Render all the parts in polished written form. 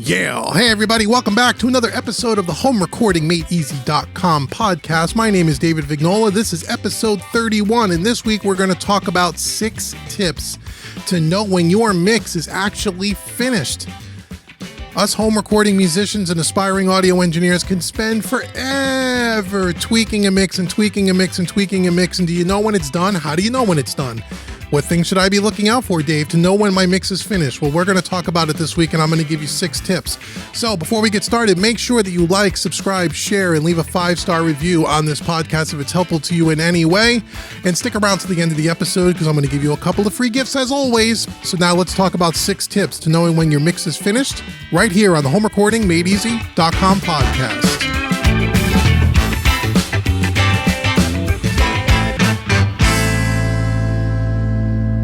Yeah. Hey, everybody. Welcome back to another episode of the HomeRecordingMadeEasy.com podcast. My name is David Vignola. This is episode 31, and this week we're going to talk about 6 tips to know when your mix is actually finished. Us home recording musicians and aspiring audio engineers can spend forever tweaking a mix and tweaking a mix and tweaking a mix. And do you know when it's done? How do you know when it's done? What things should I be looking out for, Dave, to know when my mix is finished? Well, we're going to talk about it this week, and I'm going to give you 6 tips. So before we get started, make sure that you like, subscribe, share, and leave a 5-star review on this podcast if it's helpful to you in any way. And stick around to the end of the episode because I'm going to give you a couple of free gifts as always. So now let's talk about 6 tips to knowing when your mix is finished right here on the HomeRecordingMadeEasy.com podcast.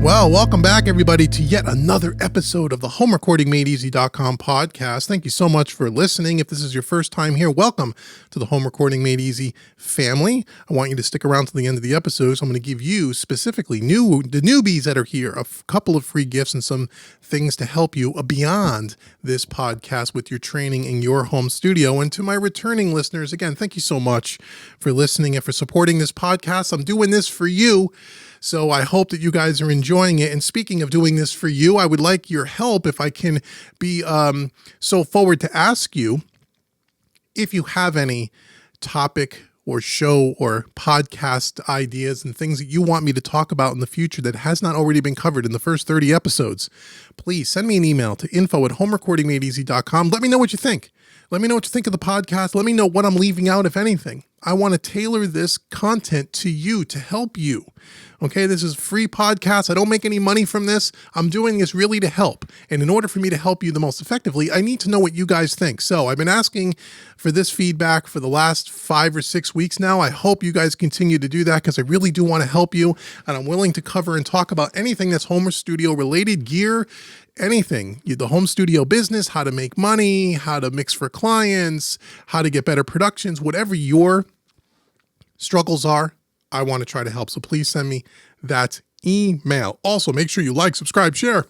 Well, welcome back, everybody, to yet another episode of the HomeRecordingMadeEasy.com podcast. Thank you so much for listening. If this is your first time here, welcome to the Home Recording Made Easy family. I want you to stick around to the end of the episode. So I'm going to give you specifically the newbies that are here a couple of free gifts and some things to help you beyond this podcast with your training in your home studio. And to my returning listeners, again, thank you so much for listening and for supporting this podcast. I'm doing this for you. So I hope that you guys are enjoying it. And speaking of doing this for you, I would like your help if I can be so forward to ask you if you have any topic or show or podcast ideas and things that you want me to talk about in the future that has not already been covered in the first 30 episodes. Please send me an email to info@homerecordingmadeeasy.com. Let me know what you think. Let me know what you think of the podcast. Let me know what I'm leaving out, if anything. I want to tailor this content to you to help you. Okay, this is a free podcast. I don't make any money from this. I'm doing this really to help. And in order for me to help you the most effectively, I need to know what you guys think. So I've been asking for this feedback for the last 5 or 6 weeks now. I hope you guys continue to do that because I really do want to help you. And I'm willing to cover and talk about anything that's home studio related, gear, anything, the home studio business, how to make money, how to mix for clients, how to get better productions, whatever your struggles are, I want to try to help. So please send me that email. Also, make sure you like, subscribe, share.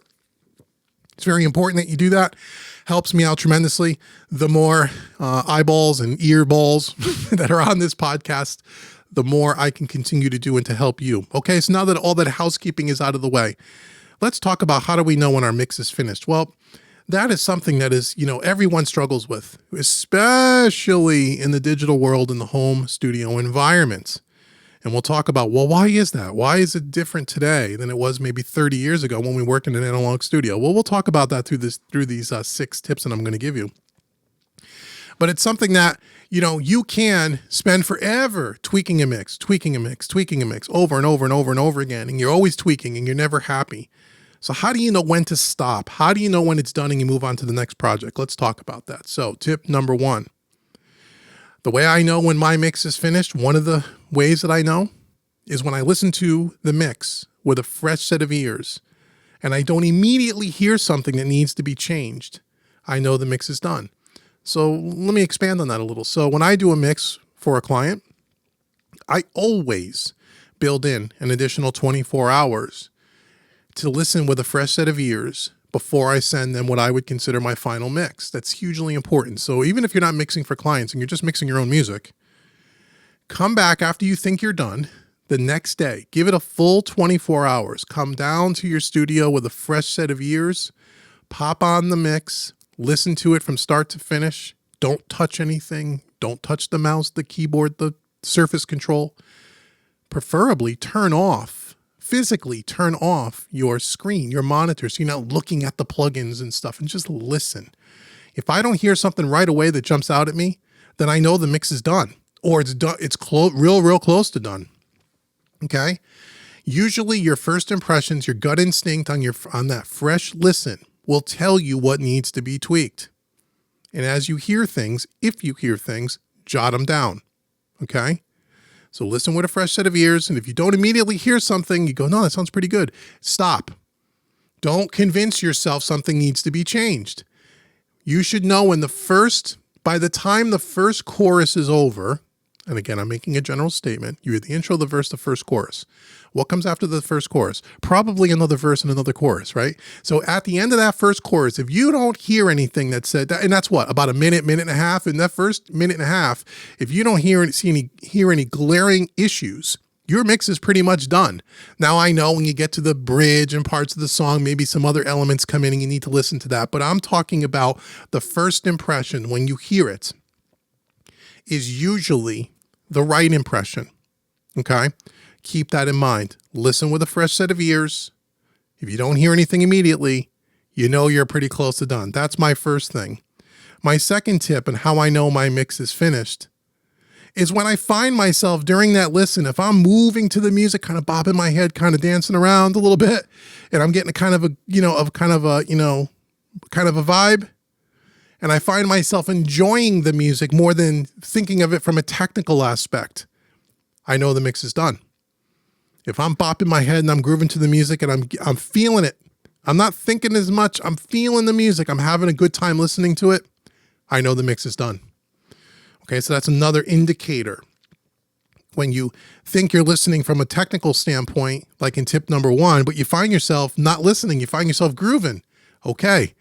It's very important that you do that. Helps me out tremendously. The more eyeballs and earballs that are on this podcast, the more I can continue to do and to help you. Okay, so now that all that housekeeping is out of the way, let's talk about how do we know when our mix is finished. Well, that is something that is, everyone struggles with, especially in the digital world, in the home studio environment. And we'll talk about, well, why is that? Why is it different today than it was maybe 30 years ago when we worked in an analog studio? Well, we'll talk about that through these 6 tips that I'm going to give you. But it's something that, you can spend forever tweaking a mix over and over and over and over again. And you're always tweaking and you're never happy. So how do you know when to stop? How do you know when it's done and you move on to the next project? Let's talk about that. So tip number 1, the way I know when my mix is finished, one of the ways that I know is when I listen to the mix with a fresh set of ears and I don't immediately hear something that needs to be changed. I know the mix is done. So let me expand on that a little. So when I do a mix for a client, I always build in an additional 24 hours to listen with a fresh set of ears before I send them what I would consider my final mix. That's hugely important. So even if you're not mixing for clients and you're just mixing your own music, come back after you think you're done the next day. Give it a full 24 hours. Come down to your studio with a fresh set of ears, pop on the mix, listen to it from start to finish. Don't touch anything. Don't touch the mouse, the keyboard, the surface control. Preferably physically turn off your screen, your monitor, so you're not looking at the plugins and stuff, and just listen. If I don't hear something right away that jumps out at me, then I know the mix is done, or it's done. It's real close to done. Okay. Usually your first impressions, your gut instinct on that fresh listen will tell you what needs to be tweaked. And as you hear things, if you hear things, jot them down. Okay. So listen with a fresh set of ears. And if you don't immediately hear something, you go, no, that sounds pretty good. Stop. Don't convince yourself something needs to be changed. You should know by the time the first chorus is over, and again, I'm making a general statement, you hear the intro, the verse, the first chorus. What comes after the first chorus? Probably another verse and another chorus, right? So at the end of that first chorus, if you don't hear anything that said that, and that's what, about a minute, minute and a half, in that first minute and a half, if you don't hear any glaring issues, your mix is pretty much done. Now, I know when you get to the bridge and parts of the song, maybe some other elements come in and you need to listen to that, but I'm talking about the first impression when you hear it is usually the right impression, okay? Keep that in mind. Listen with a fresh set of ears. If you don't hear anything immediately, you know you're pretty close to done. That's my first thing. My second tip and how I know my mix is finished is when I find myself during that listen, if I'm moving to the music, kind of bobbing my head, kind of dancing around a little bit, and I'm getting a kind of a vibe, and I find myself enjoying the music more than thinking of it from a technical aspect, I know the mix is done. If I'm bopping my head and I'm grooving to the music and I'm feeling it, I'm not thinking as much, I'm feeling the music, I'm having a good time listening to it, I know the mix is done. Okay, so that's another indicator. When you think you're listening from a technical standpoint, like in tip number 1, but you find yourself not listening, you find yourself grooving. Okay,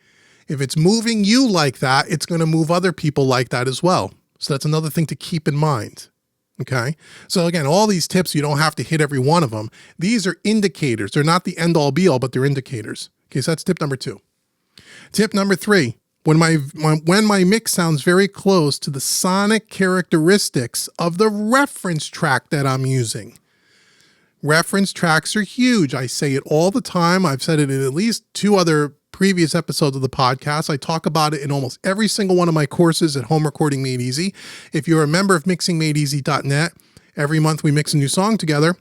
if it's moving you like that, it's going to move other people like that as well. So that's another thing to keep in mind. Okay, so again, all these tips, you don't have to hit every one of them. These are indicators. They're not the end all be all, but they're indicators. Okay, so that's tip number 2. Tip number 3, when my mix sounds very close to the sonic characteristics of the reference track that I'm using. Reference tracks are huge. I say it all the time. I've said it in at least 2 other previous episodes of the podcast. I talk about it in almost every single one of my courses at Home Recording Made Easy. If you're a member of mixingmadeeasy.net, every month we mix a new song together.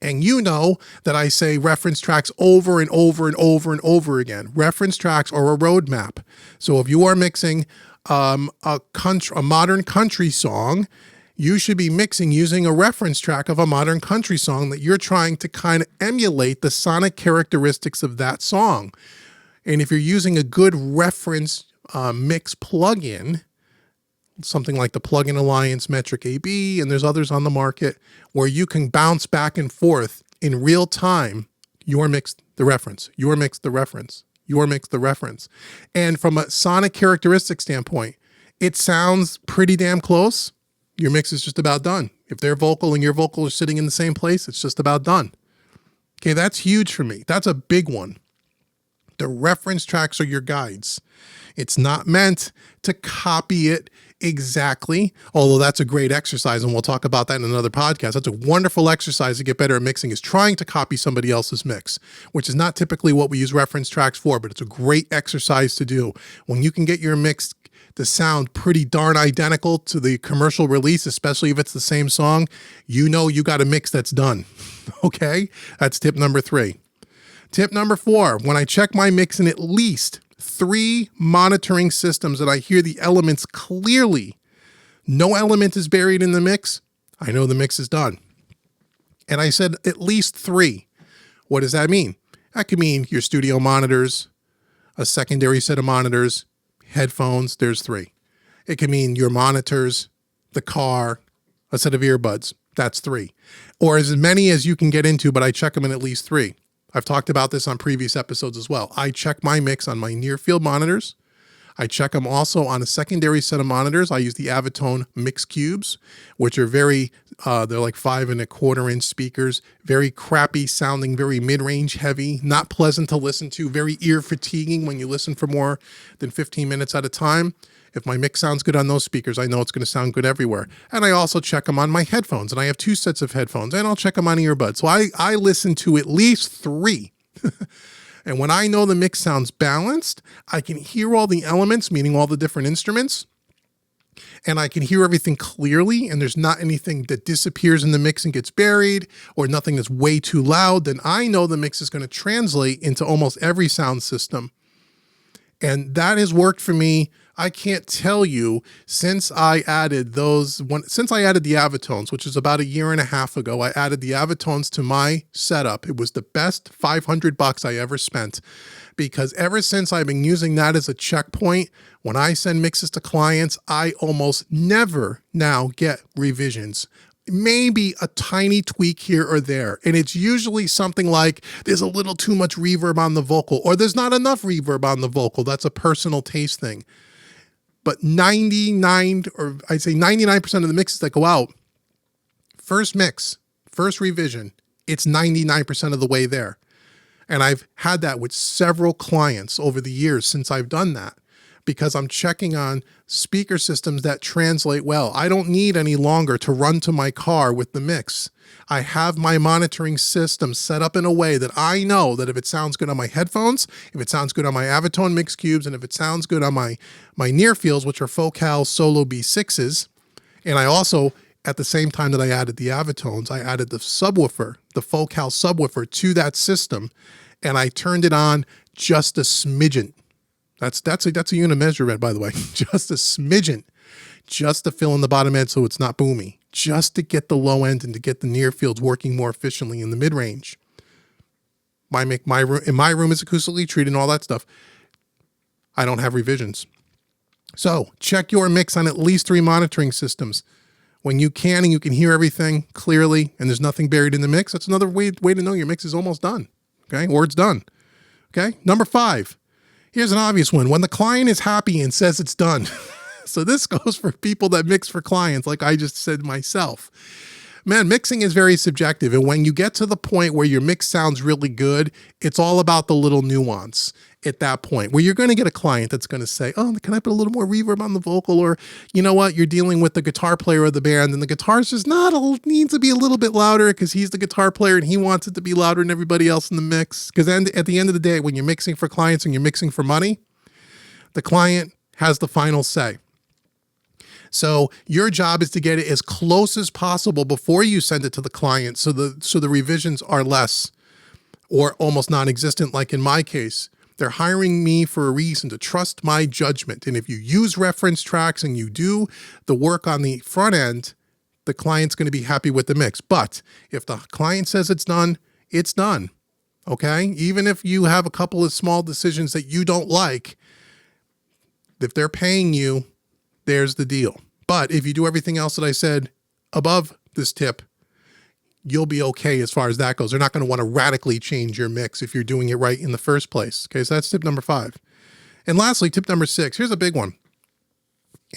And you know that I say reference tracks over and over and over and over again. Reference tracks are a roadmap. So if you are mixing a modern country song, you should be mixing using a reference track of a modern country song that you're trying to kind of emulate the sonic characteristics of that song. And if you're using a good reference mix plugin, something like the Plugin Alliance Metric AB, and there's others on the market where you can bounce back and forth in real time, your mix, the reference, your mix, the reference, your mix, the reference. And from a sonic characteristic standpoint, it sounds pretty damn close. Your mix is just about done. If their vocal and your vocal are sitting in the same place, it's just about done. Okay, that's huge for me. That's a big one. The reference tracks are your guides. It's not meant to copy it exactly, although that's a great exercise, and we'll talk about that in another podcast. That's a wonderful exercise to get better at mixing, is trying to copy somebody else's mix, which is not typically what we use reference tracks for, but it's a great exercise to do. When you can get your mix to sound pretty darn identical to the commercial release, especially if it's the same song, you know you got a mix that's done. Okay? That's tip number 3. Tip number 4, when I check my mix in at least 3 monitoring systems that I hear the elements clearly, no element is buried in the mix, I know the mix is done. And I said at least 3. What does that mean? That could mean your studio monitors, a secondary set of monitors, headphones, there's 3. It could mean your monitors, the car, a set of earbuds, that's 3. Or as many as you can get into, but I check them in at least 3. I've talked about this on previous episodes as well. I check my mix on my near field monitors. I check them also on a secondary set of monitors. I use the Avitone Mix Cubes, which are they're like 5 1/4 inch speakers, very crappy sounding, very mid-range heavy, not pleasant to listen to, very ear fatiguing when you listen for more than 15 minutes at a time. If my mix sounds good on those speakers, I know it's going to sound good everywhere. And I also check them on my headphones, and I have 2 sets of headphones, and I'll check them on earbuds. So I listen to at least 3. And when I know the mix sounds balanced, I can hear all the elements, meaning all the different instruments, and I can hear everything clearly, and there's not anything that disappears in the mix and gets buried, or nothing that's way too loud, then I know the mix is going to translate into almost every sound system. And that has worked for me. I can't tell you since I added the Avitones, which is about a year and a half ago, I added the Avitones to my setup. It was the best $500 I ever spent, because ever since I've been using that as a checkpoint, when I send mixes to clients, I almost never now get revisions. Maybe a tiny tweak here or there. And it's usually something like there's a little too much reverb on the vocal, or there's not enough reverb on the vocal. That's a personal taste thing. But 99% of the mixes that go out, first mix, first revision, it's 99% of the way there. And I've had that with several clients over the years since I've done that, because I'm checking on speaker systems that translate well. I don't need any longer to run to my car with the mix. I have my monitoring system set up in a way that I know that if it sounds good on my headphones, if it sounds good on my Avitone mix cubes, and if it sounds good on my near fields, which are Focal Solo B6s, and I also, at the same time that I added the Avitones, I added the subwoofer, the Focal subwoofer to that system, and I turned it on just a smidgen. That's a unit measure, by the way, just a smidgen, just to fill in the bottom end so it's not boomy, just to get the low end and to get the near fields working more efficiently in the mid range. My room is acoustically treated and all that stuff. I don't have revisions. So check your mix on at least 3 monitoring systems. When you can and you can hear everything clearly and there's nothing buried in the mix, that's another way to know your mix is almost done. Okay, or it's done. Okay, number 5. Here's an obvious one. When the client is happy and says it's done. So this goes for people that mix for clients, like I just said myself. Man, mixing is very subjective. And when you get to the point where your mix sounds really good, it's all about the little nuance at that point, where you're going to get a client that's going to say, oh, can I put a little more reverb on the vocal? Or, you know what, you're dealing with the guitar player of the band and the guitar's just needs to be a little bit louder because he's the guitar player and he wants it to be louder than everybody else in the mix. Because then at the end of the day, when you're mixing for clients and you're mixing for money, the client has the final say. So your job is to get it as close as possible before you send it to the client, so the revisions are less or almost non-existent. Like in my case, they're hiring me for a reason, to trust my judgment. And if you use reference tracks and you do the work on the front end, the client's going to be happy with the mix. But if the client says it's done, it's done. Okay? Even if you have a couple of small decisions that you don't like, if they're paying you, there's the deal. But if you do everything else that I said above this tip, you'll be okay as far as that goes. They're not going to want to radically change your mix if you're doing it right in the first place. Okay, so that's tip number 5. And lastly, tip number 6. Here's a big one.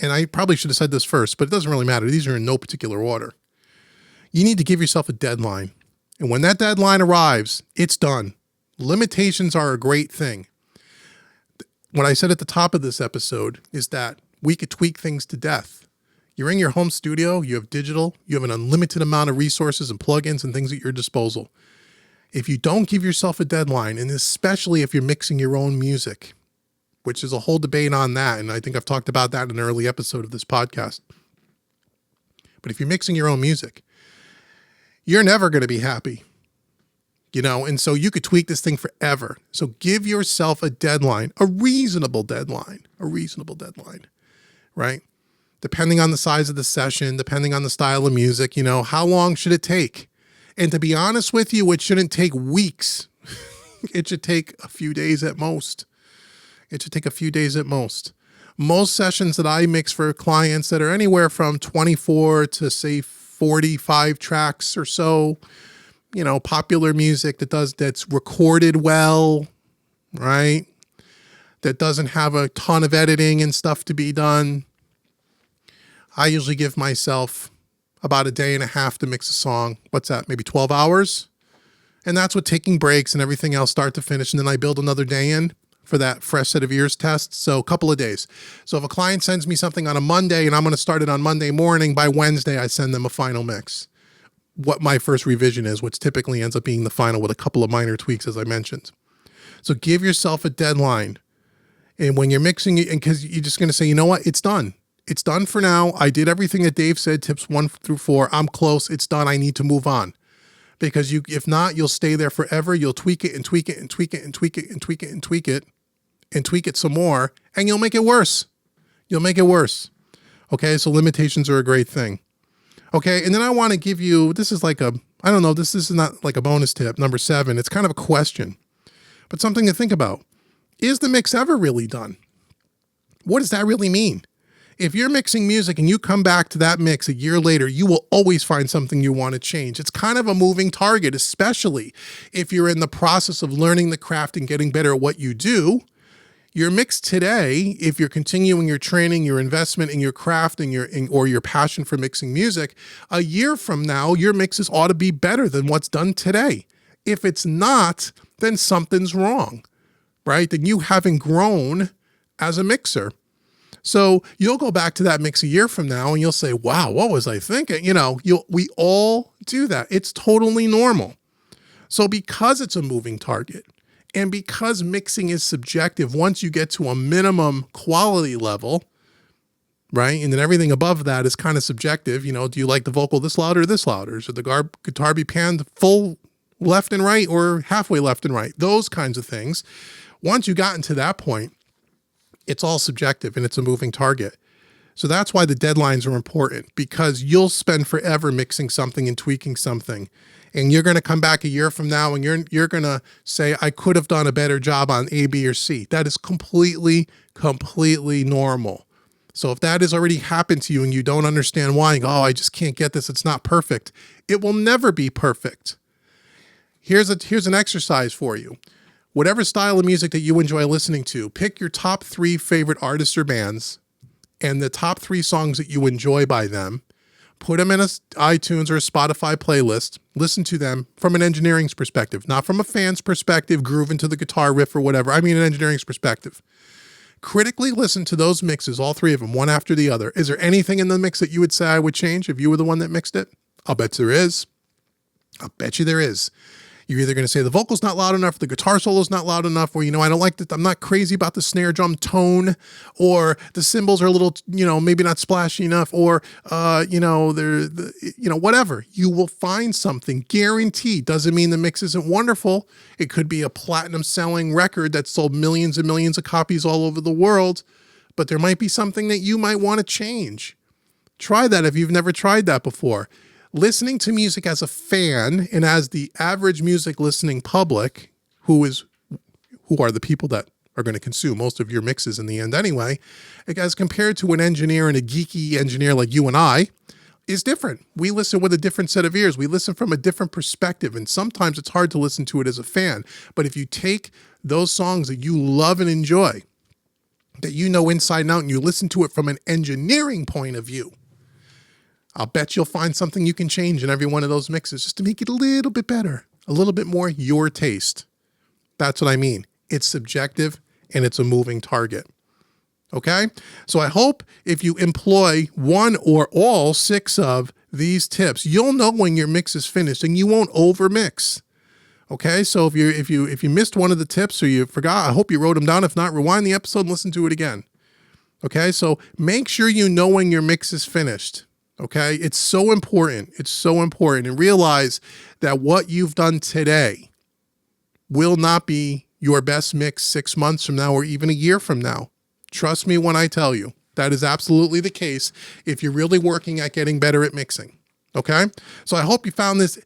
And I probably should have said this first, but it doesn't really matter. These are in no particular order. You need to give yourself a deadline. And when that deadline arrives, it's done. Limitations are a great thing. What I said at the top of this episode is that we could tweak things to death. You're in your home studio, you have digital, you have an unlimited amount of resources and plugins and things at your disposal. If you don't give yourself a deadline, and especially if you're mixing your own music, which is a whole debate on that, and I think I've talked about that in an early episode of this podcast. But if you're mixing your own music, you're never going to be happy. And so you could tweak this thing forever. So give yourself a deadline, a reasonable deadline, right? Depending on the size of the session, depending on the style of music, how long should it take? And to be honest with you, it shouldn't take weeks. It should take a few days at most. Most sessions that I mix for clients that are anywhere from 24 to say 45 tracks or so, popular music that's recorded well, right? That doesn't have a ton of editing and stuff to be done. I usually give myself about a day and a half to mix a song. What's that? Maybe 12 hours? And that's with taking breaks and everything else start to finish. And then I build another day in for that fresh set of ears test. So a couple of days. So if a client sends me something on a Monday and I'm going to start it on Monday morning, by Wednesday, I send them a final mix. What my first revision is, which typically ends up being the final with a couple of minor tweaks, as I mentioned. So give yourself a deadline. And when you're mixing it, and because you're just going to say, you know what, it's done. It's done for now. I did everything that Dave said, tips 1 through 4. I'm close. It's done. I need to move on. Because if not, you'll stay there forever. You'll tweak it and tweak it and tweak it and tweak it and tweak it and tweak it. and tweak it some more, and you'll make it worse. You'll make it worse. Okay, so limitations are a great thing. Okay, and then I want to give you, this is like this is not like a bonus tip, number 7. It's kind of a question, but something to think about. Is the mix ever really done? What does that really mean? If you're mixing music and you come back to that mix a year later, you will always find something you want to change. It's kind of a moving target, especially if you're in the process of learning the craft and getting better at what you do. Your mix today, if you're continuing your training, your investment in your craft and or your passion for mixing music, a year from now, your mixes ought to be better than what's done today. If it's not, then something's wrong, right? Then you haven't grown as a mixer. So you'll go back to that mix a year from now and you'll say, wow, what was I thinking? We all do that. It's totally normal. So because it's a moving target and because mixing is subjective, once you get to a minimum quality level, right? And then everything above that is kind of subjective. Do you like the vocal this loud or this loud? Or should the guitar be panned full left and right or halfway left and right? Those kinds of things. Once you got into that point, it's all subjective and it's a moving target. So that's why the deadlines are important, because you'll spend forever mixing something and tweaking something. And you're going to come back a year from now and you're going to say, I could have done a better job on A, B, or C. That is completely normal. So if that has already happened to you and you don't understand why, I just can't get this, it's not perfect. It will never be perfect. Here's an exercise for you. Whatever style of music that you enjoy listening to, pick your top 3 favorite artists or bands and the top 3 songs that you enjoy by them. Put them in a iTunes or a Spotify playlist. Listen to them from an engineering's perspective, not from a fan's perspective, groove into the guitar riff or whatever. I mean an engineering's perspective. Critically listen to those mixes, all 3 of them, one after the other. Is there anything in the mix that you would say I would change if you were the one that mixed it? I'll bet there is. I'll bet you there is. You're either going to say the vocal's not loud enough, the guitar solo's not loud enough, or, I don't like that, I'm not crazy about the snare drum tone, or the cymbals are a little, maybe not splashy enough, or, whatever. You will find something, guaranteed. Doesn't mean the mix isn't wonderful. It could be a platinum selling record that sold millions and millions of copies all over the world, but there might be something that you might want to change. Try that if you've never tried that before. Listening to music as a fan and as the average music listening public, who are the people that are going to consume most of your mixes in the end anyway, as compared to an engineer and a geeky engineer like you and I, is different. We listen with a different set of ears. We listen from a different perspective, and sometimes it's hard to listen to it as a fan. But if you take those songs that you love and enjoy, that you know inside and out, and you listen to it from an engineering point of view, I'll bet you'll find something you can change in every one of those mixes just to make it a little bit better, a little bit more your taste. That's what I mean. It's subjective and it's a moving target. Okay? So I hope if you employ one or all 6 of these tips, you'll know when your mix is finished and you won't over mix. Okay? So if you missed one of the tips or you forgot, I hope you wrote them down. If not, rewind the episode and listen to it again. Okay? So make sure you know when your mix is finished. Okay, it's so important. It's so important. And realize that what you've done today will not be your best mix 6 months from now or even a year from now. Trust me when I tell you, that is absolutely the case if you're really working at getting better at mixing. Okay, so I hope you found this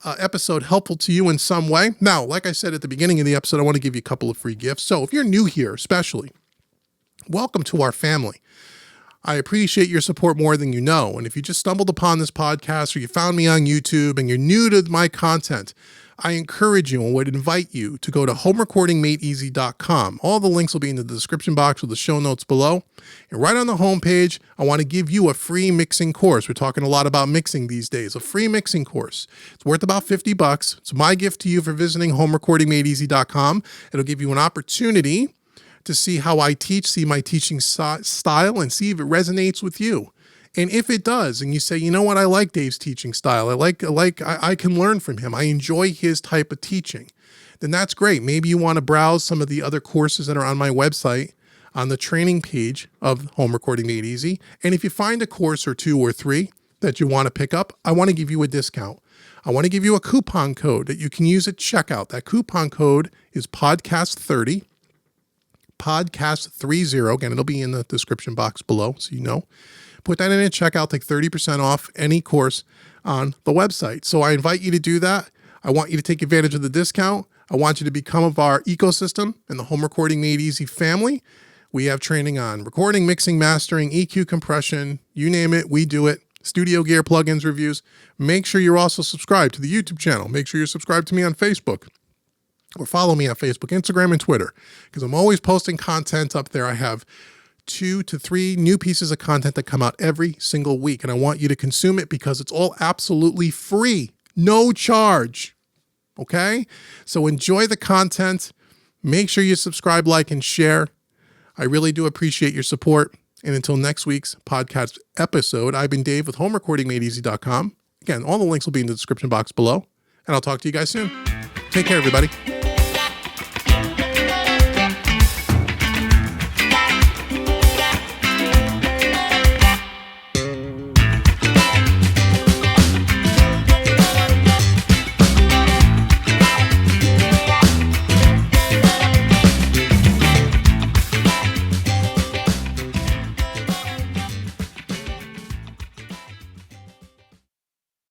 episode helpful to you in some way. Now, like I said at the beginning of the episode, I want to give you a couple of free gifts. So if you're new here, especially, welcome to our family. I appreciate your support more than you know. And if you just stumbled upon this podcast or you found me on YouTube and you're new to my content, I encourage you and would invite you to go to homerecordingmadeeasy.com. All the links will be in the description box with the show notes below. And right on the homepage, I want to give you a free mixing course. We're talking a lot about mixing these days. A free mixing course. It's worth about $50. It's my gift to you for visiting homerecordingmadeeasy.com. It'll give you an opportunity to see how I teach, see my teaching style, and see if it resonates with you. And if it does, and you say, you know what, I like Dave's teaching style. I can learn from him. I enjoy his type of teaching. Then that's great. Maybe you want to browse some of the other courses that are on my website on the training page of Home Recording Made Easy. And if you find a course or 2 or 3 that you want to pick up, I want to give you a discount. I want to give you a coupon code that you can use at checkout. That coupon code is podcast30. podcast30. Again, it'll be in the description box below, so you know. Put that in at checkout, take 30% off any course on the website. So I invite you to do that. I want you to take advantage of the discount. I want you to become of our ecosystem and the Home Recording Made Easy family. We have training on recording, mixing, mastering, EQ compression, you name it, we do it. Studio gear, plugins, reviews. Make sure you're also subscribed to the YouTube channel. Make sure you're subscribed to me on Facebook or follow me on Facebook, Instagram, and Twitter, because I'm always posting content up there. I have 2 to 3 new pieces of content that come out every single week, and I want you to consume it because it's all absolutely free, no charge. Okay? So enjoy the content. Make sure you subscribe, like, and share. I really do appreciate your support. And until next week's podcast episode, I've been Dave with HomeRecordingMadeEasy.com. Again, all the links will be in the description box below, and I'll talk to you guys soon. Take care, everybody.